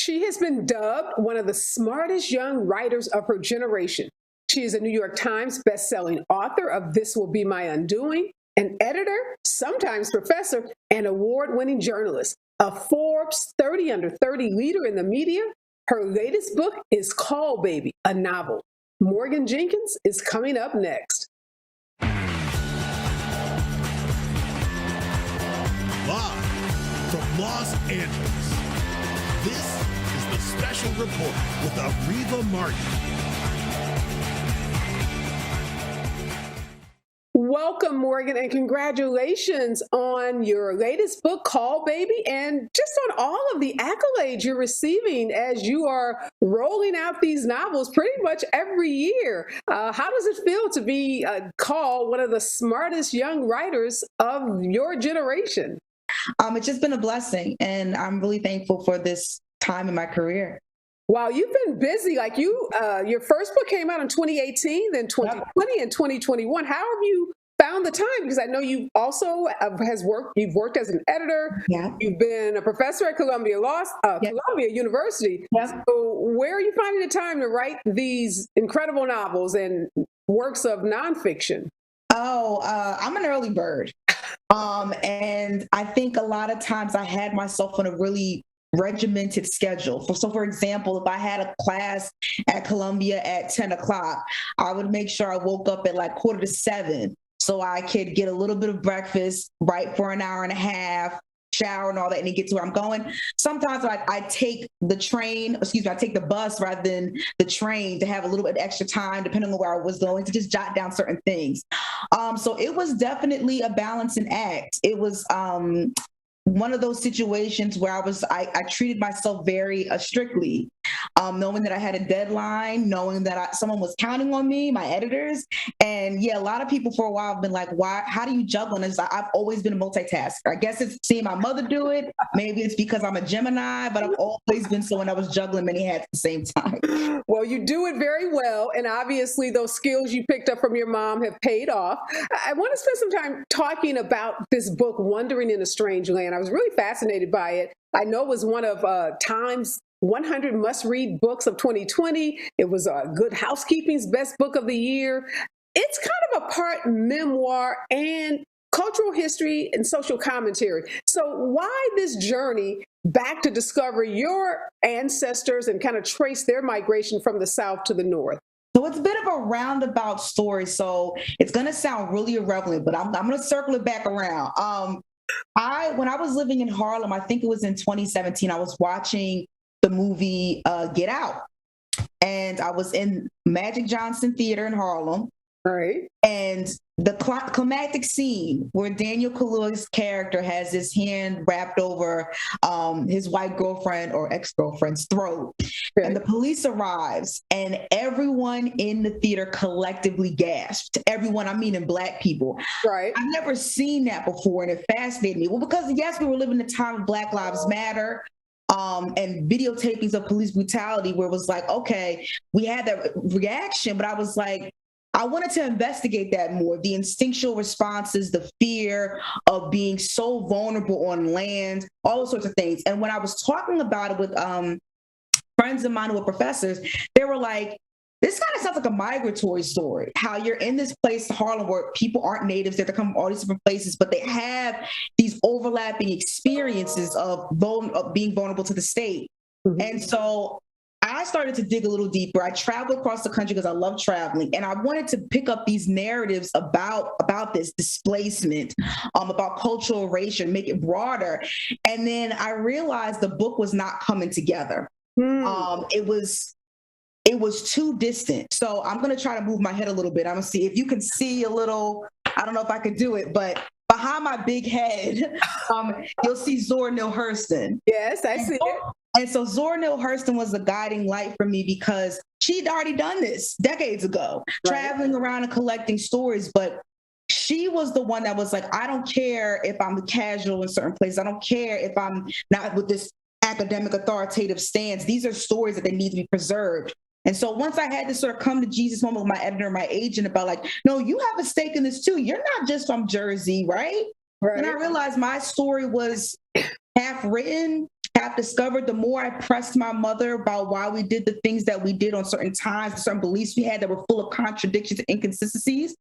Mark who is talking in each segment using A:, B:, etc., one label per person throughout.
A: She has been dubbed one of the smartest young writers of her generation. She is a New York Times bestselling author of This Will Be My Undoing, an editor, sometimes professor, and award-winning journalist, a Forbes 30 Under 30 leader in the media. Her latest book is Call Baby, a novel. Morgan Jenkins is coming up next.
B: Live from Los Angeles, this is the Special Report with Areva Martin.
A: Welcome, Morgan, and congratulations on your latest book, Call Baby, and just on all of the accolades you're receiving as you are rolling out these novels pretty much every year. How does it feel to be called one of the smartest young writers of your generation?
C: It's just been a blessing, and I'm really thankful for this time in my career.
A: Wow, you've been busy. Like your first book came out in 2018, then 2020 and 2021. How have you found the time? Because I know you also you've worked as an editor.
C: Yeah.
A: You've been a professor at Columbia University.
C: Yeah.
A: So where are you finding the time to write these incredible novels and works of nonfiction?
C: I'm an early bird. And I think a lot of times I had myself on a really regimented schedule. So for example, if I had a class at Columbia at 10 o'clock, I would make sure I woke up at like 6:45 so I could get a little bit of breakfast, write for an hour and a half, shower and all that, and then get to where I'm going. Sometimes I take the bus rather than the train to have a little bit extra time, depending on where I was going, to just jot down certain things. So it was definitely a balancing act. It was one of those situations where I treated myself very strictly, knowing that I had a deadline, knowing that someone was counting on me, my editors. And yeah, a lot of people for a while have been like, how do you juggle this? I've always been a multitasker. I guess it's seeing my mother do it. Maybe it's because I'm a Gemini, but I've always been someone that was juggling many hats at the same time.
A: Well, you do it very well. And obviously those skills you picked up from your mom have paid off. I want to spend some time talking about this book, Wandering in a Strange Land. I was really fascinated by it. I know it was one of Time's 100 must-read books of 2020. It was Good Housekeeping's best book of the year. It's kind of a part memoir and cultural history and social commentary. So why this journey back to discover your ancestors and kind of trace their migration from the South to the North?
C: So it's a bit of a roundabout story. So it's going to sound really irrelevant, but I'm going to circle it back around. When I was living in Harlem, I think it was in 2017, I was watching the movie Get Out. And I was in Magic Johnson Theater in Harlem.
A: Right.
C: And the climactic scene where Daniel Kaluuya's character has his hand wrapped over his white girlfriend or ex-girlfriend's throat. Right. And the police arrives and everyone in the theater collectively gasped. Everyone, I mean in Black people.
A: Right.
C: I've never seen that before, and it fascinated me. Well, because yes, we were living in a time of Black Lives Matter. And videotapings of police brutality where it was like, okay, we had that reaction, but I was like, I wanted to investigate that more, the instinctual responses, the fear of being so vulnerable on land, all those sorts of things. And when I was talking about it with friends of mine who were professors, they were like, this kind of sounds like a migratory story, how you're in this place, Harlem, where people aren't natives, they come from all these different places, but they have these overlapping experiences of being vulnerable to the state. Mm-hmm. And so I started to dig a little deeper. I traveled across the country because I love traveling, and I wanted to pick up these narratives about this displacement, about cultural erasure, make it broader. And then I realized the book was not coming together. It was too distant. So I'm going to try to move my head a little bit. I'm going to see if you can see a little, I don't know if I could do it, but behind my big head, you'll see Zora Neale Hurston.
A: Yes, I see it.
C: And so Zora Neale Hurston was a guiding light for me because she'd already done this decades ago, traveling around and collecting stories. But she was the one that was like, I don't care if I'm casual in certain places. I don't care if I'm not with this academic authoritative stance. These are stories that they need to be preserved. And so once I had this sort of come to Jesus moment with my editor, my agent, about like, no, you have a stake in this too. You're not just from Jersey, right? And I realized my story was half written, have discovered, the more I pressed my mother about why we did the things that we did on certain times, certain beliefs we had that were full of contradictions and inconsistencies,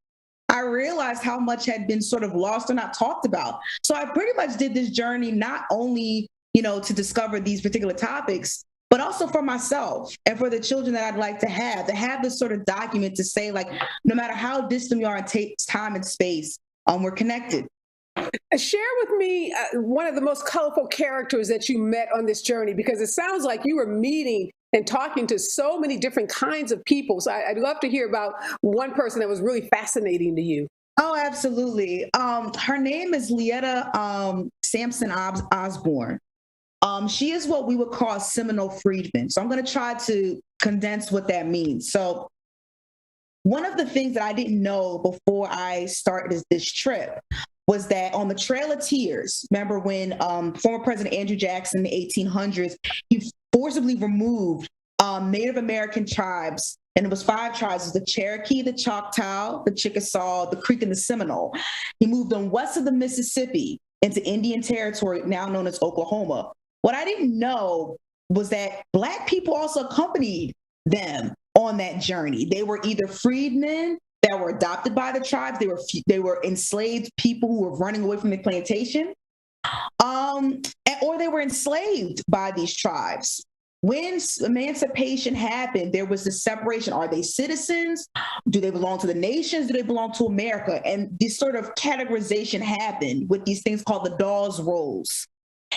C: I realized how much had been sort of lost or not talked about. So I pretty much did this journey not only, to discover these particular topics, but also for myself and for the children that I'd like to have this sort of document to say, like, no matter how distant we are in time and space, we're connected.
A: Share with me one of the most colorful characters that you met on this journey, because it sounds like you were meeting and talking to so many different kinds of people. So I'd love to hear about one person that was really fascinating to you.
C: Oh, absolutely. Her name is Lietta Sampson Osborne. She is what we would call a Seminole freedman. So I'm going to try to condense what that means. So one of the things that I didn't know before I started this trip was that on the Trail of Tears, remember when former President Andrew Jackson in the 1800s, he forcibly removed Native American tribes, and it was 5 tribes: it was the Cherokee, the Choctaw, the Chickasaw, the Creek, and the Seminole. He moved them west of the Mississippi into Indian Territory, now known as Oklahoma. What I didn't know was that Black people also accompanied them on that journey. They were either freedmen that were adopted by the tribes, they were enslaved people who were running away from the plantation, or they were enslaved by these tribes. When emancipation happened, there was this separation. Are they citizens? Do they belong to the nations? Do they belong to America? And this sort of categorization happened with these things called the Dawes Rolls.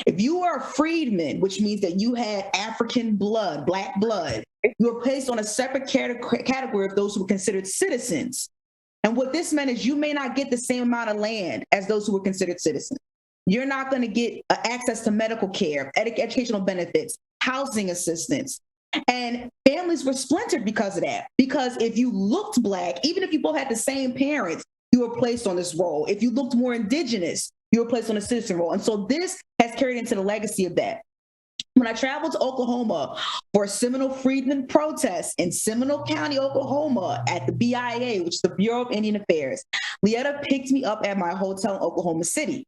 C: If you are a freedman, which means that you had African blood, Black blood, you were placed on a separate category of those who were considered citizens. And what this meant is you may not get the same amount of land as those who were considered citizens. You're not going to get access to medical care, educational benefits, housing assistance. And families were splintered because of that. Because if you looked Black, even if you both had the same parents, you were placed on this role. If you looked more indigenous, you were placed on a citizen role. And so this has carried into the legacy of that. When I traveled to Oklahoma for a Seminole Freedmen protest in Seminole County, Oklahoma, at the BIA, which is the Bureau of Indian Affairs, Lietta picked me up at my hotel in Oklahoma City.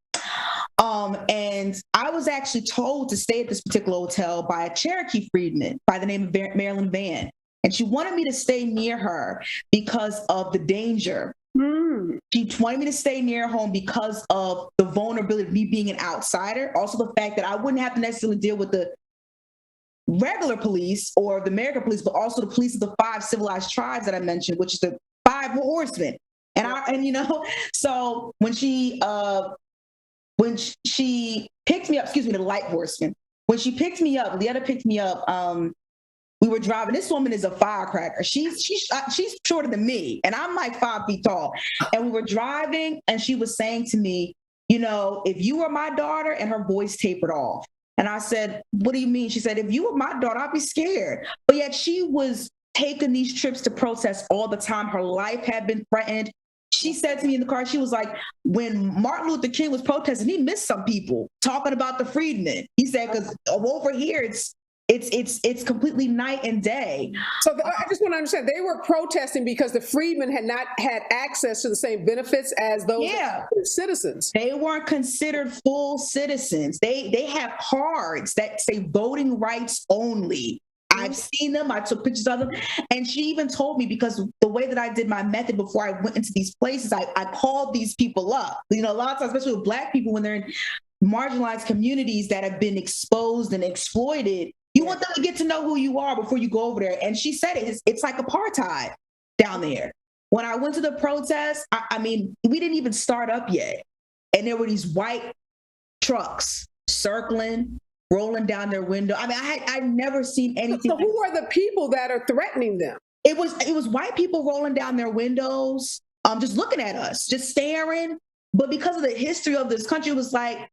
C: And I was actually told to stay at this particular hotel by a Cherokee freedman by the name of Marilyn Van. And she wanted me to stay near her because of the danger. She wanted me to stay near home because of the vulnerability of me being an outsider. Also the fact that I wouldn't have to necessarily deal with the regular police or the American police, but also the police of the 5 civilized tribes that I mentioned, which is the 5 horsemen. So when she picked me up, the light horsemen, when she picked me up, Lietta picked me up, we were driving. This woman is a firecracker. She's shorter than me, and I'm like 5 feet tall. And we were driving, and she was saying to me, if you were my daughter, and her voice tapered off. And I said, what do you mean? She said, if you were my daughter, I'd be scared. But yet she was taking these trips to protest all the time. Her life had been threatened. She said to me in the car, she was like, when Martin Luther King was protesting, he missed some people talking about the freedmen. He said, because over here, it's completely night and day.
A: So I just want to understand, they were protesting because the freedmen had not had access to the same benefits as those citizens.
C: They weren't considered full citizens. They have cards that say voting rights only. I've seen them. I took pictures of them. And she even told me, because the way that I did my method before I went into these places, I called these people up. A lot of times, especially with Black people, when they're in marginalized communities that have been exposed and exploited, you want them to get to know who you are before you go over there. And she said it's like apartheid down there. When I went to the protest, I mean, we didn't even start up yet. And there were these white trucks circling, rolling down their window. I mean, I'd never seen anything.
A: So who are the people that are threatening them?
C: It was white people rolling down their windows, just looking at us, just staring. But because of the history of this country, it was like,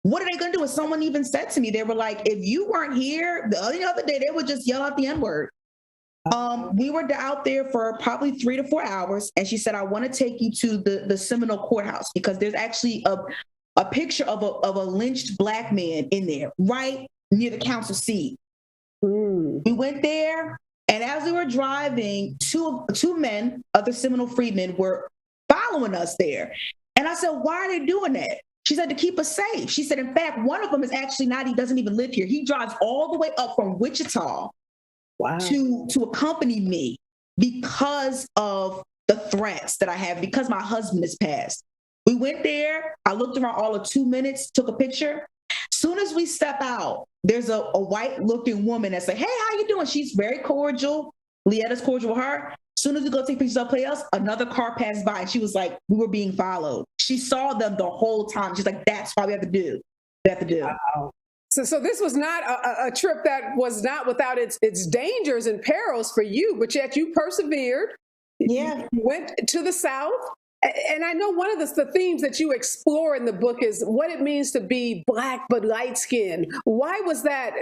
C: what are they going to do? And someone even said to me, they were like, if you weren't here the other day, they would just yell out the N-word. We were out there for probably 3 to 4 hours. And she said, I want to take you to the Seminole courthouse, because there's actually a picture of a lynched Black man in there, right near the council seat. We went there. And as we were driving, two men, other Seminole freedmen, were following us there. And I said, why are they doing that? She said to keep us safe. She said, in fact, one of them is actually he doesn't even live here. He drives all the way up from Wichita to accompany me because of the threats that I have, because my husband has passed. We went there. I looked around all of 2 minutes, took a picture. Soon as we step out, there's a white-looking woman that's like, hey, how you doing? She's very cordial. Leetta's cordial with her. Soon as we go take pictures of someplace else, another car passed by, and she was like, we were being followed. She saw them the whole time. She's like, that's why we have to do.
A: Wow. So this was not a trip that was not without its dangers and perils for you, but yet you persevered.
C: Yeah.
A: You went to the South. And I know one of the themes that you explore in the book is what it means to be Black but light-skinned. Why was that?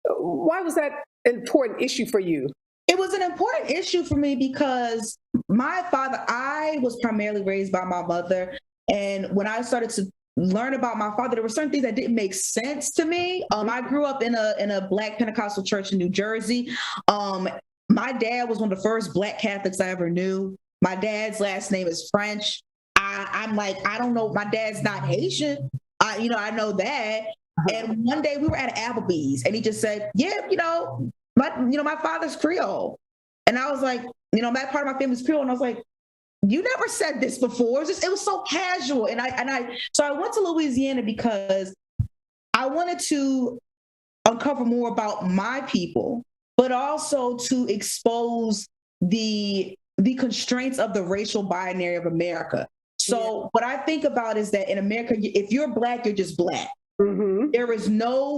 A: Why was that an important issue for you?
C: It was an important issue for me because I was primarily raised by my mother. And when I started to learn about my father, there were certain things that didn't make sense to me. I grew up in a Black Pentecostal church in New Jersey. My dad was one of the first Black Catholics I ever knew. My dad's last name is French. I'm like, I don't know. My dad's not Haitian. I know that. And one day we were at Applebee's and he just said, yeah, my father's Creole. And I was like, that part of my family's Creole. And I was like, you never said this before. It was so casual. So I went to Louisiana because I wanted to uncover more about my people, but also to expose the constraints of the racial binary of America. So what I think about is that in America, if you're Black, you're just Black. Mm-hmm.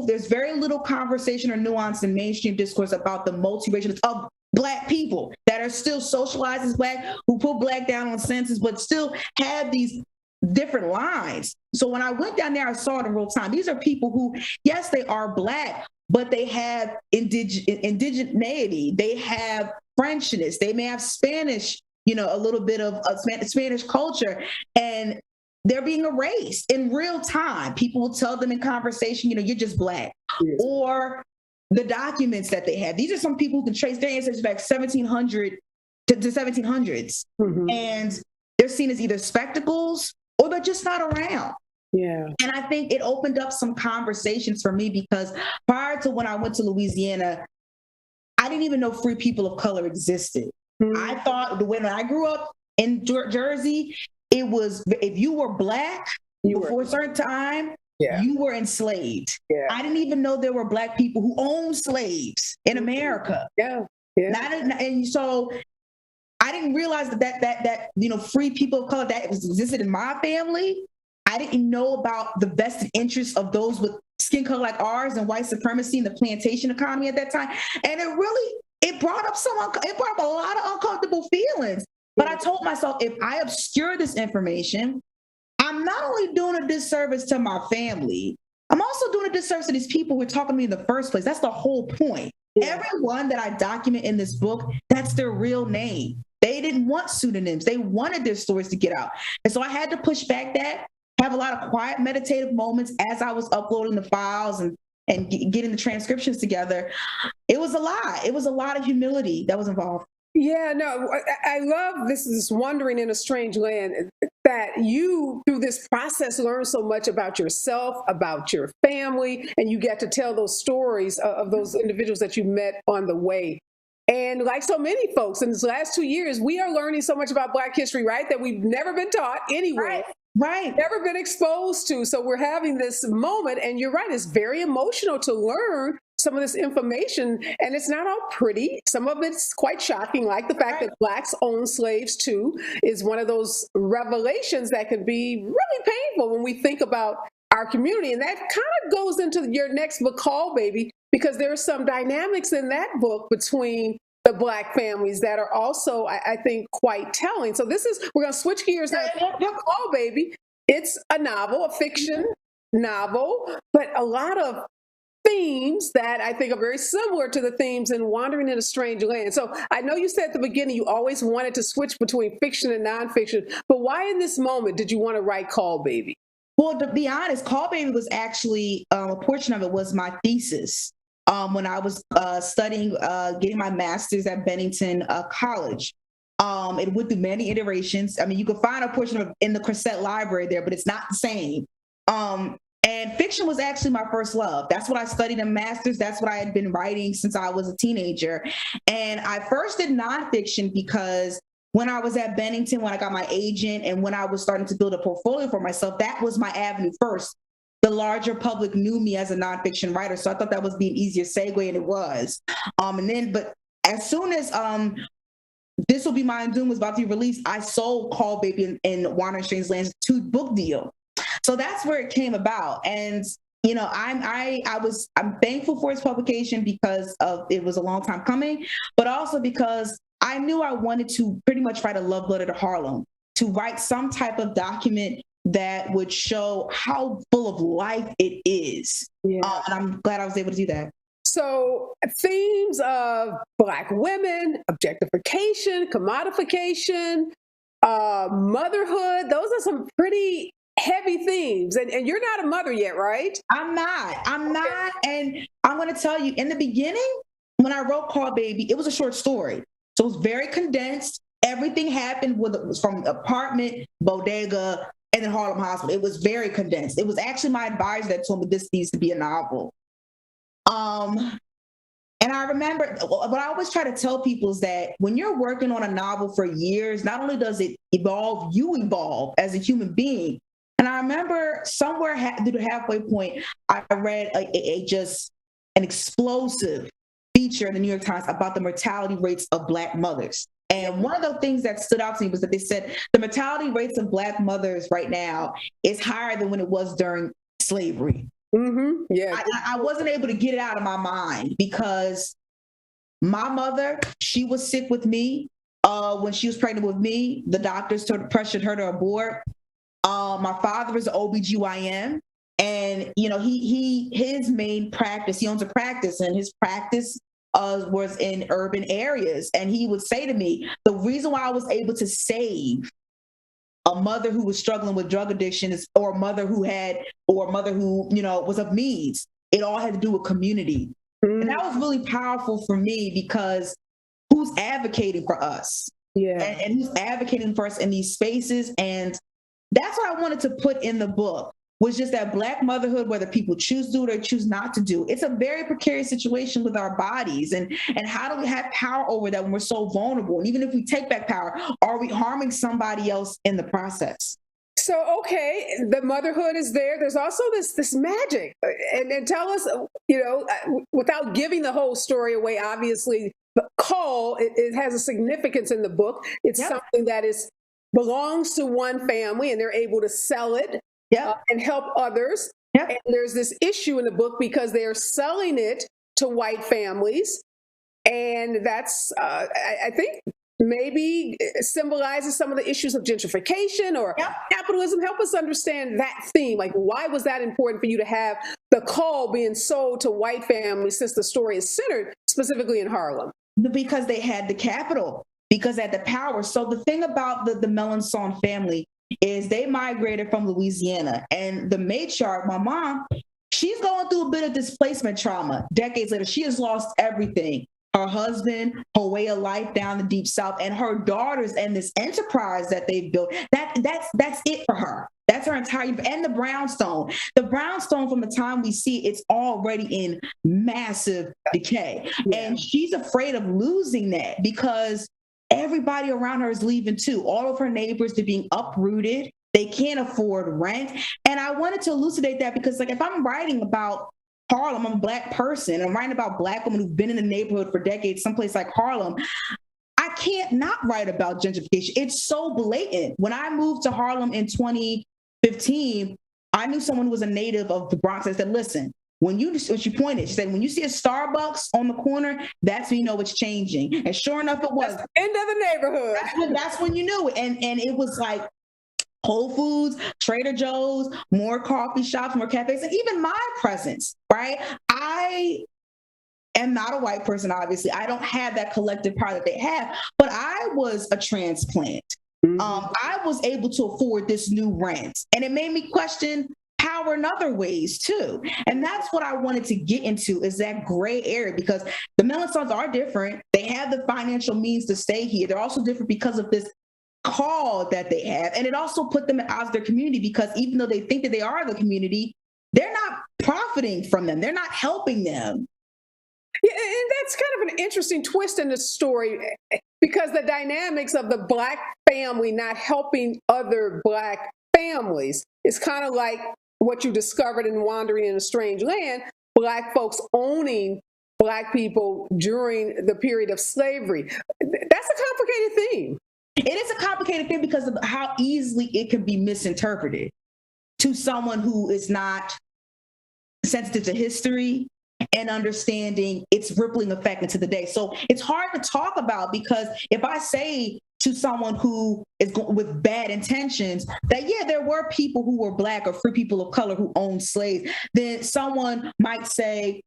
C: There's very little conversation or nuance in mainstream discourse about the multiracialness of Black people that are still socialized as Black, who put Black down on census, but still have these different lines. So when I went down there, I saw it in real time. These are people who, yes, they are Black, but they have indigeneity. They have Frenchness. They may have Spanish, a little bit of Spanish culture, and they're being erased in real time. People will tell them in conversation, you're just Black. Yes. Or the documents that they have. These are some people who can trace their ancestors back 1700 to 1700s. Mm-hmm. And they're seen as either spectacles or they're just not around.
A: Yeah.
C: And I think it opened up some conversations for me because prior to when I went to Louisiana, I didn't even know free people of color existed. Mm-hmm. I thought when I grew up in Jersey, it was if you were Black before a certain time, you were enslaved. Yeah. I didn't even know there were Black people who owned slaves in America.
A: Yeah.
C: And so I didn't realize that free people of color that existed in my family. I didn't know about the vested interests of those with skin color like ours and white supremacy and the plantation economy at that time. And it brought up a lot of uncomfortable feelings. But I told myself, if I obscure this information, I'm not only doing a disservice to my family, I'm also doing a disservice to these people who are talking to me in the first place. That's the whole point. Yeah. Everyone that I document in this book, that's their real name. They didn't want pseudonyms. They wanted their stories to get out. And so I had to push back that, have a lot of quiet meditative moments as I was uploading the files and getting the transcriptions together. It was a lot. It was a lot of humility that was involved.
A: Yeah, no, I love this wandering in a strange land, that you, through this process, learn so much about yourself, about your family, and you get to tell those stories of those individuals that you met on the way. And like so many folks in these last 2 years, we are learning so much about Black history, right, that we've never been taught anywhere.
C: Right.
A: Never been exposed to. So we're having this moment, and you're right, it's very emotional to learn some of this information, and it's not all pretty. Some of it's quite shocking, like the fact that Blacks own slaves too is one of those revelations that can be really painful when we think about our community. And that kind of goes into your next book, Call Baby, because there are some dynamics in that book between the Black families that are also, I think, quite telling. So we're going to switch gears now. Call Baby, it's a novel, a fiction novel, but a lot of themes that I think are very similar to the themes in Wandering in a Strange Land. So I know you said at the beginning you always wanted to switch between fiction and nonfiction, but why in this moment did you want to write Call Baby?
C: Well, to be honest, Call Baby was actually, a portion of it was my thesis when I was studying, getting my master's at Bennington College. It went through many iterations. I mean, you can find a portion of in the Cressette library there, but it's not the same. And fiction was actually my first love. That's what I studied in master's. That's what I had been writing since I was a teenager. And I first did nonfiction because when I was at Bennington, when I got my agent and when I was starting to build a portfolio for myself, that was my avenue first. The larger public knew me as a nonfiction writer. So I thought that was the easier segue, and it was. But as soon as This Will Be My Doom was about to be released, I sold Call Baby and Wander in Strange Lands to book deal. So that's where it came about. And, you know, I'm thankful for its publication because it was a long time coming, but also because I knew I wanted to pretty much write a love letter to Harlem, to write some type of document that would show how full of life it is. Yeah. And I'm glad I was able to do that.
A: So themes of Black women, objectification, commodification, motherhood, those are some pretty heavy themes. And you're not a mother yet, right?
C: I'm not. And I'm going to tell you, in the beginning, when I wrote Call Baby, it was a short story. So it was very condensed. Everything happened from apartment, bodega, and then Harlem Hospital. It was very condensed. It was actually my advisor that told me this needs to be a novel. And I remember what I always try to tell people is that when you're working on a novel for years, not only does it evolve, you evolve as a human being. And I remember somewhere through the halfway point, I read an explosive feature in the New York Times about the mortality rates of Black mothers. And one of the things that stood out to me was that they said the mortality rates of Black mothers right now is higher than when it was during slavery.
A: Mm-hmm. Yeah,
C: I wasn't able to get it out of my mind because my mother, she was sick with me. When she was pregnant with me, the doctors pressured her to abort. My father is an OBGYN, and you know his main practice. He owns a practice, and his practice was in urban areas. And he would say to me, the reason why I was able to save a mother who was struggling with drug addiction or a mother who was of means, it all had to do with community. Mm. And that was really powerful for me because who's advocating for us? Yeah. And who's advocating for us in these spaces? And that's what I wanted to put in the book, was just that Black motherhood, whether people choose to do it or choose not to do. It's a very precarious situation with our bodies. And how do we have power over that when we're so vulnerable? And even if we take back power, are we harming somebody else in the process?
A: So, okay, the motherhood is there. There's also this magic. And tell us, without giving the whole story away, obviously, the call, it has a significance in the book. It's something that belongs to one family and they're able to sell it. And help others. Yep. And there's this issue in the book because they're selling it to white families. And that's, I think, maybe symbolizes some of the issues of gentrification or capitalism. Help us understand that theme. Like, why was that important for you to have the call being sold to white families since the story is centered specifically in Harlem?
C: Because they had the capital, because they had the power. So the thing about the Melanson family is they migrated from Louisiana, and the matriarch, my mom, she's going through a bit of displacement trauma. Decades later, she has lost everything. Her husband, her way of life down the Deep South, and her daughters and this enterprise that they've built. That's it for her. That's her entire, and the brownstone. The brownstone, from the time we see it's already in massive decay. Yeah. And she's afraid of losing that because everybody around her is leaving too. All of her neighbors, they're being uprooted. They can't afford rent. And I wanted to elucidate that because, like, if I'm writing about Harlem, I'm a Black person, and I'm writing about Black women who've been in the neighborhood for decades, someplace like Harlem, I can't not write about gentrification. It's so blatant. When I moved to Harlem in 2015, I knew someone who was a native of the Bronx. I said, listen, when she pointed, she said, when you see a Starbucks on the corner, that's when you know it's changing. And sure enough, it was.
A: End of the neighborhood.
C: That's when you knew it. And it was like Whole Foods, Trader Joe's, more coffee shops, more cafes, and even my presence, right? I am not a white person, obviously. I don't have that collective power that they have, but I was a transplant. Mm-hmm. I was able to afford this new rent. And it made me question power in other ways too. And that's what I wanted to get into, is that gray area, because the Mellon sons are different. They have the financial means to stay here. They're also different because of this call that they have. And it also put them at odds with their community, because even though they think that they are the community, they're not profiting from them. They're not helping them.
A: Yeah, and that's kind of an interesting twist in the story, because the dynamics of the Black family not helping other Black families is kind of like what you discovered in Wandering in a Strange Land, Black folks owning Black people during the period of slavery. That's a complicated theme.
C: It is a complicated thing because of how easily it can be misinterpreted to someone who is not sensitive to history and understanding its rippling effect into the day. So it's hard to talk about, because if I say to someone who is with bad intentions that, yeah, there were people who were Black or free people of color who owned slaves, then someone might say,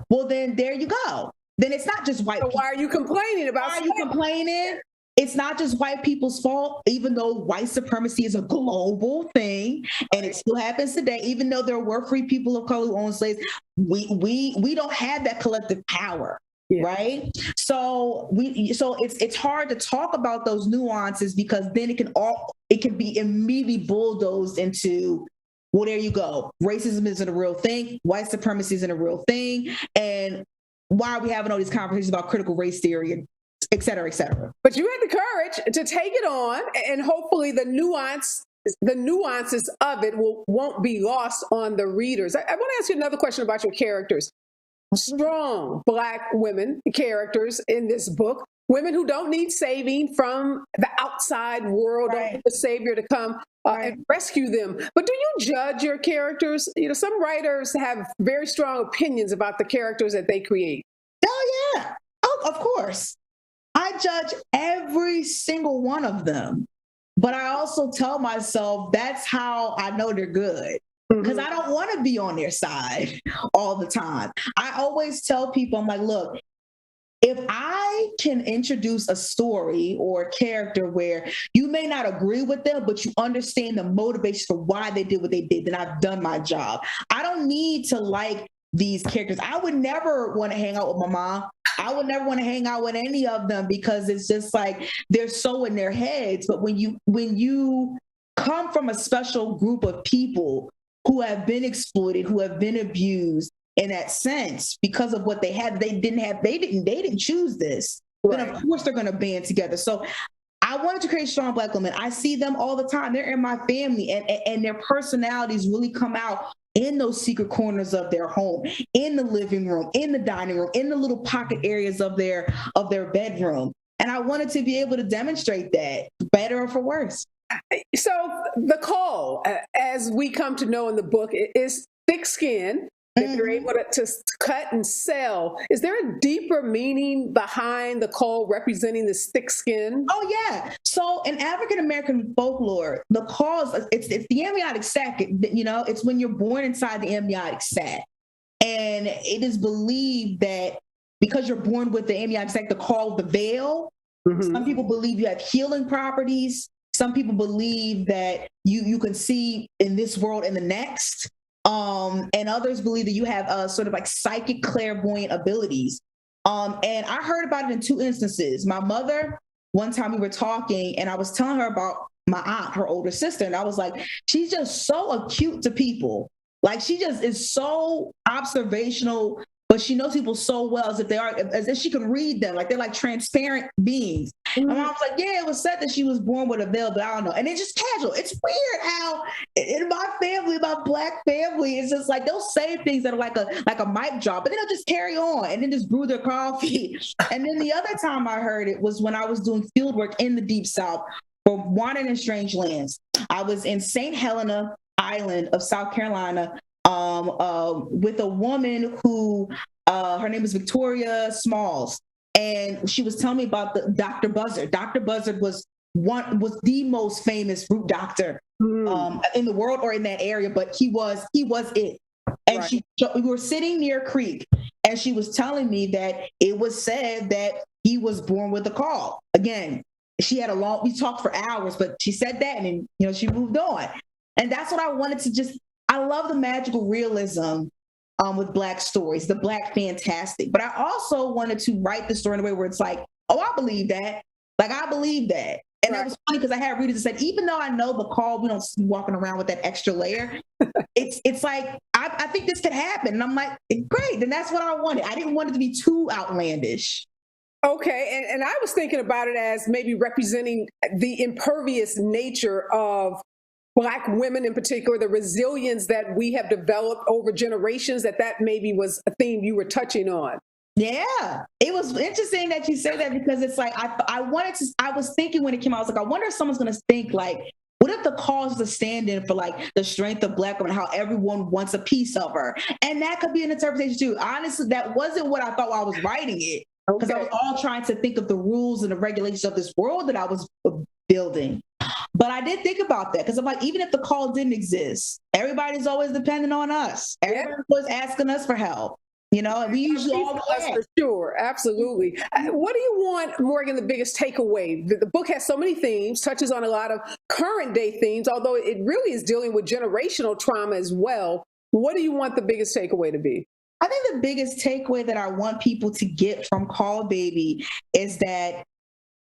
C: well, then there you go. Then it's not just white people.
A: Why are you complaining about
C: slavery? Why are you complaining? It's not just white people's fault, even though white supremacy is a global thing, and it still happens today. Even though there were free people of color who owned slaves, we don't have that collective power, right? So it's hard to talk about those nuances, because then it can be immediately bulldozed into, well, there you go. Racism isn't a real thing. White supremacy isn't a real thing, and why are we having all these conversations about critical race theory and et cetera, et cetera.
A: But you had the courage to take it on, and hopefully the nuances of it won't be lost on the readers. I want to ask you another question about your characters. Strong Black women characters in this book, women who don't need saving from the outside world, right, don't need a savior to come and rescue them. But do you judge your characters? You know, some writers have very strong opinions about the characters that they create.
C: Oh, yeah. Oh, of course. I judge every single one of them, but I also tell myself that's how I know they're good, because I don't want to be on their side all the time. I always tell people, I'm like, look, if I can introduce a story or a character where you may not agree with them, but you understand the motivation for why they did what they did, then I've done my job. I don't need to like these characters. I would never want to hang out with my mom. I would never want to hang out with any of them, because it's just like they're so in their heads. But when you come from a special group of people who have been exploited, who have been abused in that sense because of what they had, they didn't choose this. Right. Then of course they're going to band together. So I wanted to create strong Black women. I see them all the time. They're in my family, and their personalities really come out in those secret corners of their home, in the living room, in the dining room, in the little pocket areas of their bedroom. And I wanted to be able to demonstrate that, better or for worse.
A: So the call, as we come to know in the book, is thick skin. If you're able to cut and sell, is there a deeper meaning behind the call representing this thick skin?
C: Oh, yeah. So in African-American folklore, the call it's the amniotic sac. You know, it's when you're born inside the amniotic sac. And it is believed that because you're born with the amniotic sac, the call the veil. Some people believe you have healing properties. Some people believe that you can see in this world and the next. And others believe that you have sort of like psychic clairvoyant abilities. And I heard about it in two instances. My mother, one time we were talking and I was telling her about my aunt, her older sister. And I was like, she's just so acute to people. Like she just is so observational, but she knows people so well as if she can read them. Like they're like transparent beings. And I was like, yeah, it was said that she was born with a veil, but I don't know. And it's just casual. It's weird how in my family, my Black family, it's just like they'll say things that are like a mic drop, but then they'll just carry on and then just brew their coffee. And then the other time I heard it was when I was doing field work in the Deep South for Wandering in Strange Lands. I was in St. Helena Island of South Carolina with a woman who, her name is Victoria Smalls. And she was telling me about the Dr. Buzzard. Dr. Buzzard was the most famous root doctor in the world or in that area, but he was it. And right. We were sitting near a creek, and she was telling me that it was said that he was born with a call. Again, we talked for hours, but she said that, and then, she moved on. And that's what I wanted to just I love the magical realism with Black stories, the Black fantastic. But I also wanted to write the story in a way where it's like, oh, I believe that. Like, I believe that. And
A: Right.
C: That was funny because I had readers that said, even though I know the call, we don't see walking around with that extra layer. It's like, I think this could happen. And I'm like, great, then that's what I wanted. I didn't want it to be too outlandish.
A: Okay, and I was thinking about it as maybe representing the impervious nature of Black women in particular, the resilience that we have developed over generations, that maybe was a theme you were touching on.
C: Yeah, it was interesting that you say that because it's like, I was thinking when it came out, I was like, I wonder if someone's going to think like, what if the cause is a stand-in for like the strength of Black women, how everyone wants a piece of her? And that could be an interpretation too. Honestly, that wasn't what I thought while I was writing it, because I was all trying to think of the rules and the regulations of this world that I was building. But I did think about that because I'm like, even if the call didn't exist, everybody's always depending on us. Everybody's always asking us for help. And we usually all
A: for sure, absolutely. What do you want, Morgan, the biggest takeaway? The book has so many themes, touches on a lot of current day themes, although it really is dealing with generational trauma as well. What do you want the biggest takeaway to be?
C: I think the biggest takeaway that I want people to get from Call Baby is that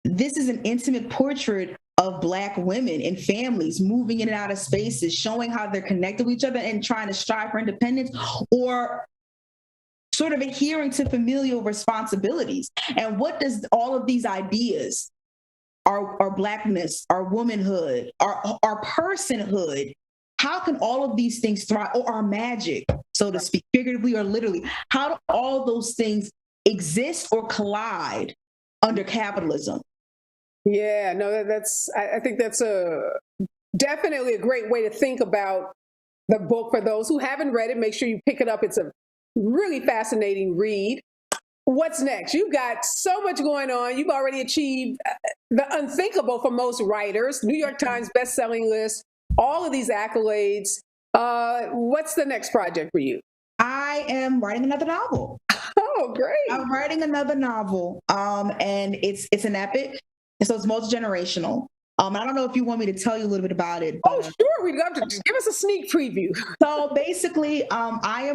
C: this is an intimate portrait of Black women and families moving in and out of spaces, showing how they're connected with each other and trying to strive for independence, or sort of adhering to familial responsibilities. And what does all of these ideas, our Blackness, our womanhood, our personhood, how can all of these things thrive, or our magic, so to speak, figuratively or literally, how do all those things exist or collide under capitalism?
A: Yeah, no, I think that's definitely a great way to think about the book. For those who haven't read it, make sure you pick it up. It's a really fascinating read. What's next? You've got so much going on. You've already achieved the unthinkable for most writers, New York Times bestselling list, all of these accolades. What's the next project for you?
C: I am writing another novel.
A: Oh, great.
C: I'm writing another novel, and it's an epic. And so it's multi-generational. I don't know if you want me to tell you a little bit about it.
A: But, sure. We'd love to. Just give us a sneak preview.
C: So basically, I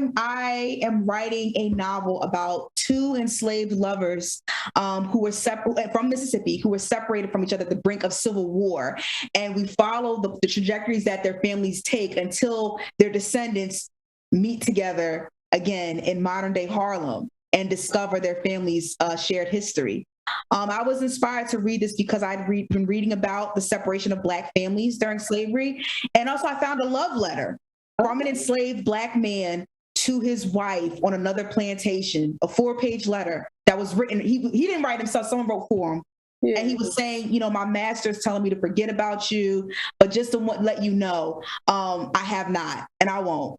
C: am writing a novel about two enslaved lovers who were separate from Mississippi, who were separated from each other at the brink of civil war. And we follow the trajectories that their families take until their descendants meet together again in modern day Harlem and discover their family's shared history. I was inspired to read this because I'd been reading about the separation of Black families during slavery. And also I found a love letter from an enslaved Black man to his wife on another plantation, a 4-page letter that was written. He didn't write himself, someone wrote for him. Yeah. And he was saying, my master's telling me to forget about you, but just to let you know, I have not, and I won't.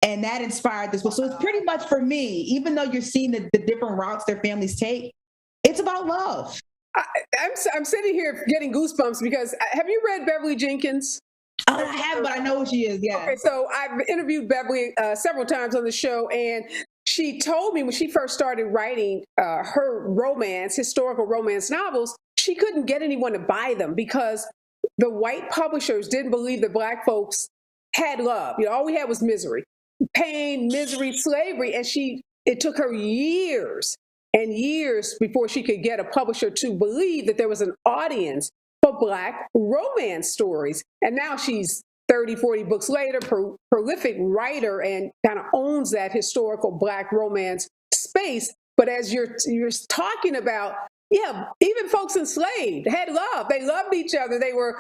C: And that inspired this book. So it's pretty much for me, even though you're seeing the different routes their families take, it's about love.
A: I'm sitting here getting goosebumps because have you read Beverly Jenkins?
C: I have, but I know who she is. Yeah.
A: Okay, so I've interviewed Beverly several times on the show, and she told me when she first started writing her historical romance novels, she couldn't get anyone to buy them because the white publishers didn't believe that Black folks had love. All we had was misery, pain, misery, slavery, and it took her years and years before she could get a publisher to believe that there was an audience for Black romance stories. And now she's 30, 40 books later, prolific writer, and kind of owns that historical Black romance space. But as you're talking about, yeah, even folks enslaved had love. They loved each other. They were,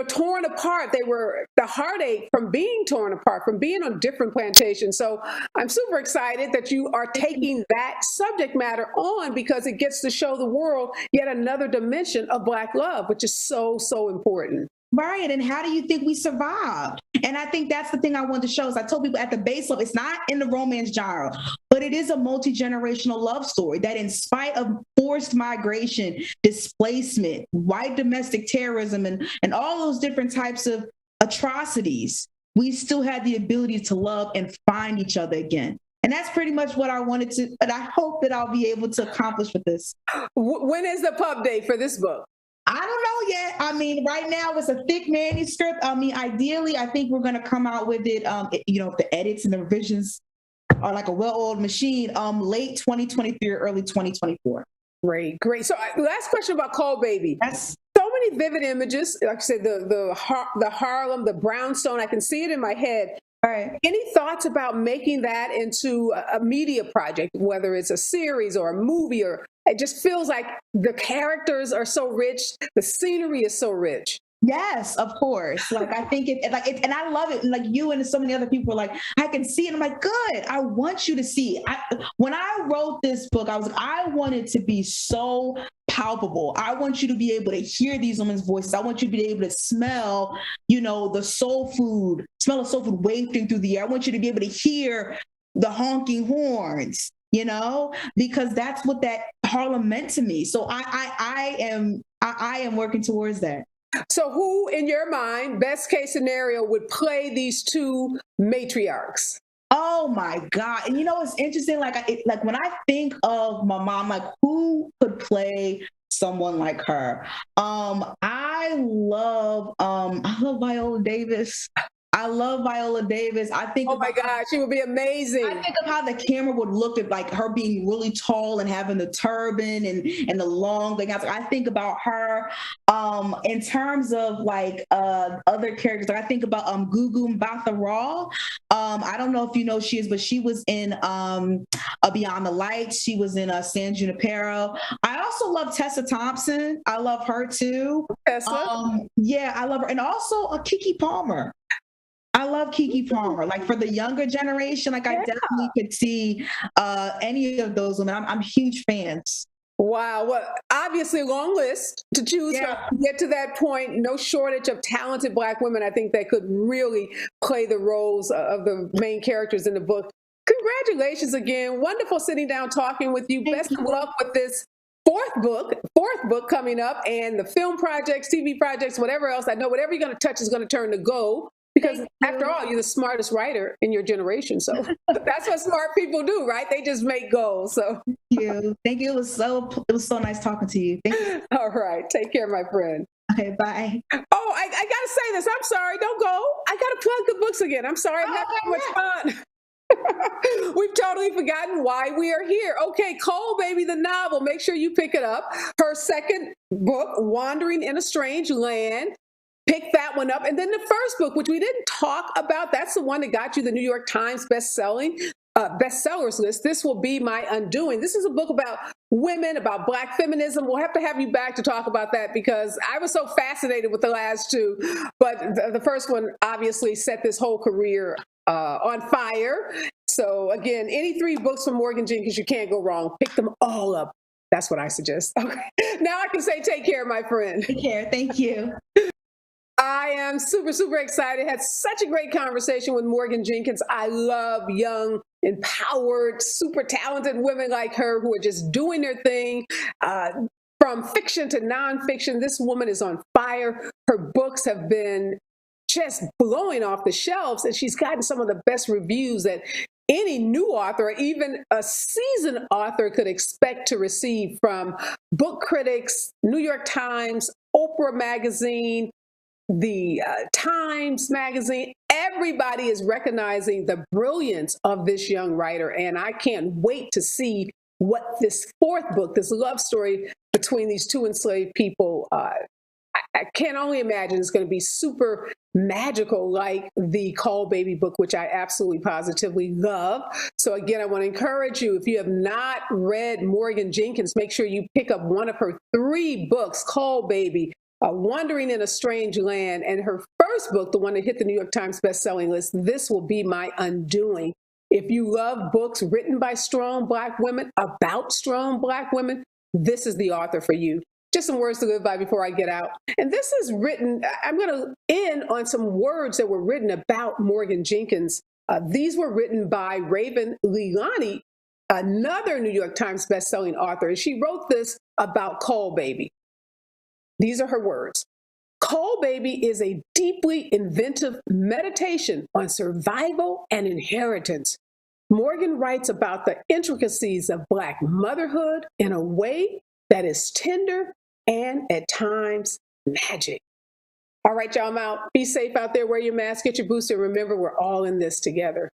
A: torn apart. They were the heartache from being torn apart, from being on different plantations. So I'm super excited that you are taking that subject matter on because it gets to show the world yet another dimension of Black love, which is so, so important.
C: Right. And how do you think we survived? And I think that's the thing I wanted to show is I told people at the base level, it's not in the romance genre, but it is a multi-generational love story that in spite of forced migration, displacement, white domestic terrorism, and all those different types of atrocities, we still had the ability to love and find each other again. And that's pretty much what I wanted to, and I hope that I'll be able to accomplish with this.
A: When is the pub date for this book?
C: I don't know yet. I mean, right now it's a thick manuscript. I mean, ideally, I think we're going to come out with it, if the edits and the revisions are like a well-oiled machine, late 2023 or early 2024.
A: Great, great. So last question about Call Baby.
C: That's
A: so many vivid images. Like I said, the Harlem, the brownstone, I can see it in my head.
C: all right.
A: Any thoughts about making that into a media project, whether it's a series or a movie, or it just feels like the characters are so rich, the scenery is so rich.
C: Yes, of course. Like I think and I love it. Like you and so many other people are like, I can see it. I'm like, good. I want you to see. When I wrote this book, I want it to be so palpable. I want you to be able to hear these women's voices. I want you to be able to smell, the smell of soul food wafting through the air. I want you to be able to hear the honking horns, because that's what that Harlem meant to me. So I am working towards that. So
A: who, in your mind, best case scenario, would play these two matriarchs?
C: Oh my God. And it's interesting. Like when I think of my mom, like who could play someone like her? I love Viola Davis. I think,
A: oh my God, she would be amazing.
C: I think of how the camera would look at like her being really tall and having the turban and the long thing. I think about her. In terms of like other characters, like I think about Gugu Mbatha Raw. I don't know if you know she is, but she was in Beyond the Lights. She was in San Junipero. I also love Tessa Thompson. I love her too.
A: Tessa?
C: Yeah, I love her. And also Keke Palmer. I love Keke Palmer. Like for the younger generation, like I definitely could see any of those women. I'm huge fans.
A: Wow. Well, obviously a long list to choose from. To get to that point, no shortage of talented Black women, I think, that could really play the roles of the main characters in the book. Congratulations again. Wonderful sitting down talking with you. Best of luck with this fourth book coming up, and the film projects, TV projects, whatever else. I know whatever you're going to touch is going to turn to gold. Because after all, you're the smartest writer in your generation. So that's what smart people do, right? They just make goals. So
C: Thank you. It was so nice talking to you. Thank you.
A: All right. Take care, my friend.
C: Okay, bye.
A: Oh, I got to say this. I'm sorry. Don't go. I got to plug the books again. I'm sorry. I'm having so much fun. We've totally forgotten why we are here. Okay, Call Baby, the novel. Make sure you pick it up. Her second book, Wandering in a Strange Land. Pick that one up. And then the first book, which we didn't talk about, that's the one that got you the New York Times bestsellers list. This Will Be My Undoing. This is a book about women, about Black feminism. We'll have to have you back to talk about that because I was so fascinated with the last two. But the first one obviously set this whole career on fire. So again, any three books from Morgan Jenkins, you can't go wrong. Pick them all up. That's what I suggest. Okay. Now I can say take care, my friend.
C: Take care. Thank you.
A: I am super, super excited. Had such a great conversation with Morgan Jenkins. I love young, empowered, super talented women like her who are just doing their thing. From fiction to nonfiction, this woman is on fire. Her books have been just blowing off the shelves, and she's gotten some of the best reviews that any new author, or even a seasoned author, could expect to receive from book critics, New York Times, Oprah Magazine, the Times Magazine. Everybody is recognizing the brilliance of this young writer, and I can't wait to see what this fourth book, this love story between these two enslaved people, I can only imagine it's going to be super magical, like the Call Baby book, which I absolutely positively love. So again, I want to encourage you, if you have not read Morgan Jenkins, make sure you pick up one of her three books, Call Baby, Wandering in a Strange Land, and her first book, the one that hit the New York Times bestselling list, This Will Be My Undoing. If you love books written by strong Black women, about strong Black women, this is the author for you. Just some words to live by before I get out. And this is written, I'm going to end on some words that were written about Morgan Jenkins. These were written by Raven Leilani, another New York Times bestselling author. And she wrote this about Call Baby. These are her words. Call Baby is a deeply inventive meditation on survival and inheritance. Morgan writes about the intricacies of Black motherhood in a way that is tender and at times magic. All right, y'all, I'm out. Be safe out there. Wear your mask, get your booster. Remember, we're all in this together.